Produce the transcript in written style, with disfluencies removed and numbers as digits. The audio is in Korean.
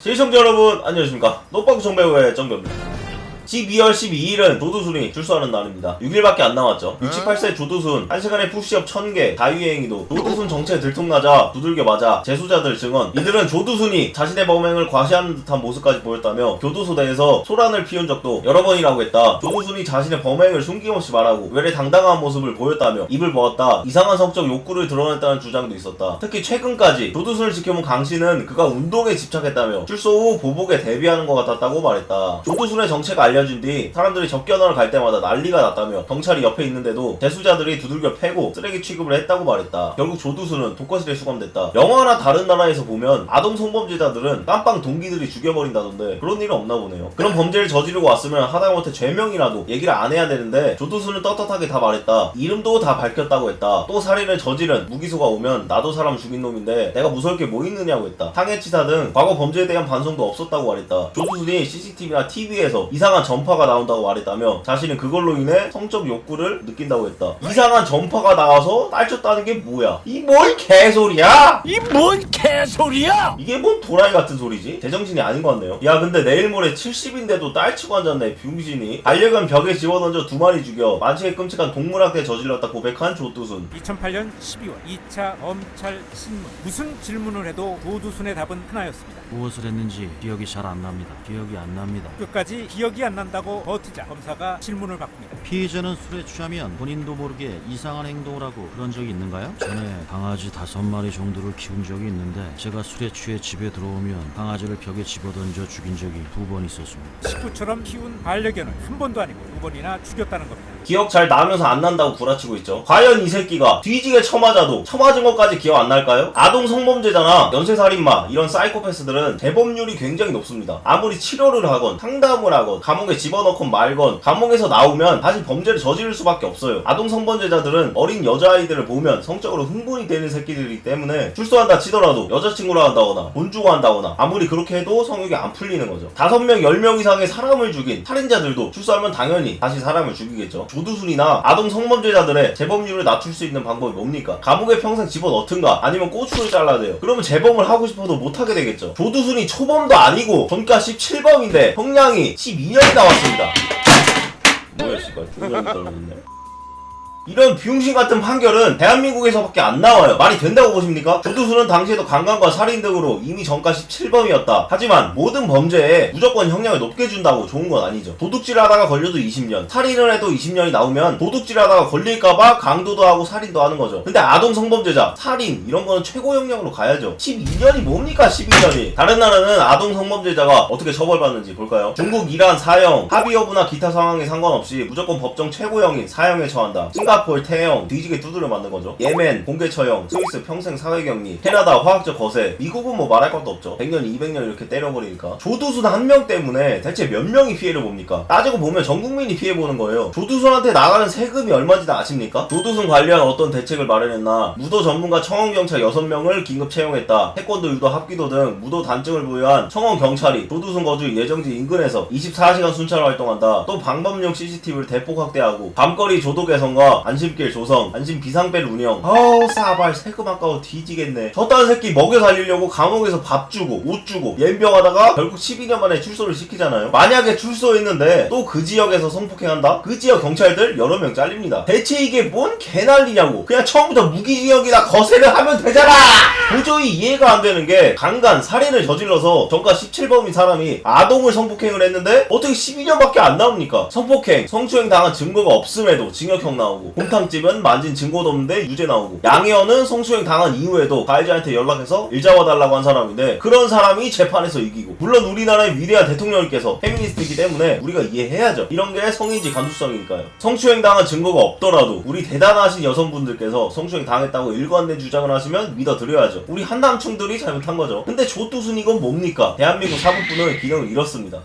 시청자 여러분 안녕하십니까. 노빠구 정배우의 정배우입니다. 12월 12일은 조두순이 출소하는 날입니다. 6일밖에 안 남았죠. 68세 조두순 1시간에 푸시업 1000개 자유행위도 조두순 정체에 들통나자 두들겨 맞아 재수자들 증언. 이들은 조두순이 자신의 범행을 과시하는 듯한 모습까지 보였다며 교도소내에서 소란을 피운 적도 여러 번이라고 했다. 조두순이 자신의 범행을 숨김없이 말하고 외래 당당한 모습을 보였다며 입을 모았다. 이상한 성적 욕구를 드러냈다는 주장도 있었다. 특히 최근까지 조두순을 지켜본 강씨는 그가 운동에 집착했다며 출소 후 보복에 대비하는 것 같았다고 말했다. 조두순의 정체가 알려진 뒤 사람들이 접견을 갈 때마다 난리가 났다며 경찰이 옆에 있는데도 재수자들이 두들겨 패고 쓰레기 취급을 했다고 말했다. 결국 조두순은 독거실에 수감됐다. 영화나 다른 나라에서 보면 아동 성범죄자들은 깜빵 동기들이 죽여버린다던데 그런 일은 없나 보네요. 그런 범죄를 저지르고 왔으면 하다못해 죄명이라도 얘기를 안 해야 되는데 조두순은 떳떳하게 다 말했다. 이름도 다 밝혔다고 했다. 또 살인을 저지른 무기소가 오면 나도 사람 죽인 놈인데 내가 무서울 게 뭐 있느냐고 했다. 상해치사 등 과거 범죄에 대한 반성도 없었다고 말했다. 조두순이 CCTV나 TV에서 이상한 전파가 나온다고 말했다며 자신은 그걸로 인해 성적 욕구를 느낀다고 했다. 이상한 전파가 나와서 딸쳤다는 게 뭐야? 이 뭘 개소리야? 이 뭔 개소리야? 이게 뭔 도라이 같은 소리지? 제정신이 아닌 것 같네요. 야 근데 내일 모레 70인데도 딸치고 앉았네 병신이. 반려견 벽에 집어던져 2마리 죽여 만취의 끔찍한 동물학대 저질렀다 고백한 조두순. 2008년 12월 2차 검찰 신문. 무슨 질문을 해도 조두순의 답은 하나였습니다. 무엇을 했는지 기억이 잘 안 납니다. 기억이 안 납니다. 끝까지 기억이 안 난다고 버티자 검사가 질문을 바꿉니다. 피의자는 술에 취하면 본인도 모르게 이상한 행동을 하고 그런 적이 있는가요? 전에 강아지 5마리 정도를 키운 적이 있는데 제가 술에 취해 집에 들어오면 강아지를 벽에 집어던져 죽인 적이 2번 있었습니다. 식구처럼 키운 반려견을 한 번도 아니고 2번이나 죽였다는 겁니다. 기억 잘 나면서 안 난다고 구라치고 있죠. 과연 이 새끼가 뒤지게 쳐맞아도 쳐맞은 것까지 기억 안 날까요? 아동 성범죄자나 연쇄살인마 이런 사이코패스들은 재범률이 굉장히 높습니다. 아무리 치료를 하건 상담을 하건 감옥에 집어넣건 말건 감옥에서 나오면 다시 범죄를 저지를 수밖에 없어요. 아동 성범죄자들은 어린 여자아이들을 보면 성적으로 흥분이 되는 새끼들이기 때문에 출소한다 치더라도 여자친구라 한다거나 돈 주고 한다거나 아무리 그렇게 해도 성욕이 안 풀리는 거죠. 5명 10명 이상의 사람을 죽인 살인자들도 출소하면 당연히 다시 사람을 죽이겠죠. 조두순이나 아동 성범죄자들의 재범률을 낮출 수 있는 방법이 뭡니까? 감옥에 평생 집어넣든가 아니면 꼬추를 잘라야 돼요. 그러면 재범을 하고 싶어도 못하게 되겠죠. 조두순이 초범도 아니고 전과 17범인데 형량이 12년이 나왔습니다. 뭐야 씨발 2년이 떨어졌네. 이런 비용신 같은 판결은 대한민국에서밖에 안 나와요. 말이 된다고 보십니까? 조두순은 당시에도 강간과 살인 등으로 이미 전과 17범이었다. 하지만 모든 범죄에 무조건 형량을 높게 준다고 좋은 건 아니죠. 도둑질 하다가 걸려도 20년, 살인을 해도 20년이 나오면 도둑질 하다가 걸릴까봐 강도도 하고 살인도 하는 거죠. 근데 아동 성범죄자, 살인 이런 거는 최고 형량으로 가야죠. 12년이 뭡니까 12년이. 다른 나라는 아동 성범죄자가 어떻게 처벌받는지 볼까요? 중국, 이란 사형, 합의 여부나 기타 상황에 상관없이 무조건 법정 최고형인 사형에 처한다. 싱가포르 태형 뒤지게 두드려 맞는 거죠. 예멘 공개 처형, 스위스 평생 사회격리, 캐나다 화학적 거세, 미국은 뭐 말할 것도 없죠. 100년 200년 이렇게 때려버리니까. 조두순 한 명 때문에 대체 몇 명이 피해를 봅니까? 따지고 보면 전 국민이 피해보는 거예요. 조두순한테 나가는 세금이 얼마인지 아십니까? 조두순 관련 어떤 대책을 마련했나? 무도 전문가 청원경찰 6명을 긴급 채용했다. 태권도, 유도, 합기도 등 무도 단증을 보유한 청원경찰이 조두순 거주 예정지 인근에서 24시간 순찰 활동한다. 또 방범용 CCTV를 대폭 확대하고 밤거리 조도 개선과 안심길 조성, 안심 비상벨 운영. 아우 싸발 세금 아까워 뒤지겠네. 저딴 새끼 먹여 살리려고 감옥에서 밥 주고 옷 주고 연병하다가 결국 12년 만에 출소를 시키잖아요. 만약에 출소했는데 또 그 지역에서 성폭행한다? 그 지역 경찰들 여러 명 잘립니다. 대체 이게 뭔 개난리냐고. 그냥 처음부터 무기징역이나 거세를 하면 되잖아. 도저히 이해가 안 되는 게 강간, 살인을 저질러서 전과 17범인 사람이 아동을 성폭행을 했는데 어떻게 12년밖에 안 나옵니까? 성폭행, 성추행 당한 증거가 없음에도 징역형 나오고, 곰탕집은 만진 증거도 없는데 유죄 나오고, 양혜원은 성추행 당한 이후에도 가해자한테 연락해서 일 잡아달라고 한 사람인데 그런 사람이 재판에서 이기고. 물론 우리나라의 위대한 대통령님께서 페미니스트이기 때문에 우리가 이해해야죠. 이런 게 성인지 감수성이니까요. 성추행 당한 증거가 없더라도 우리 대단하신 여성분들께서 성추행 당했다고 일관된 주장을 하시면 믿어드려야죠. 우리 한남충들이 잘못한 거죠. 근데 조두순 이건 뭡니까? 대한민국 사법부는 기능을 잃었습니다.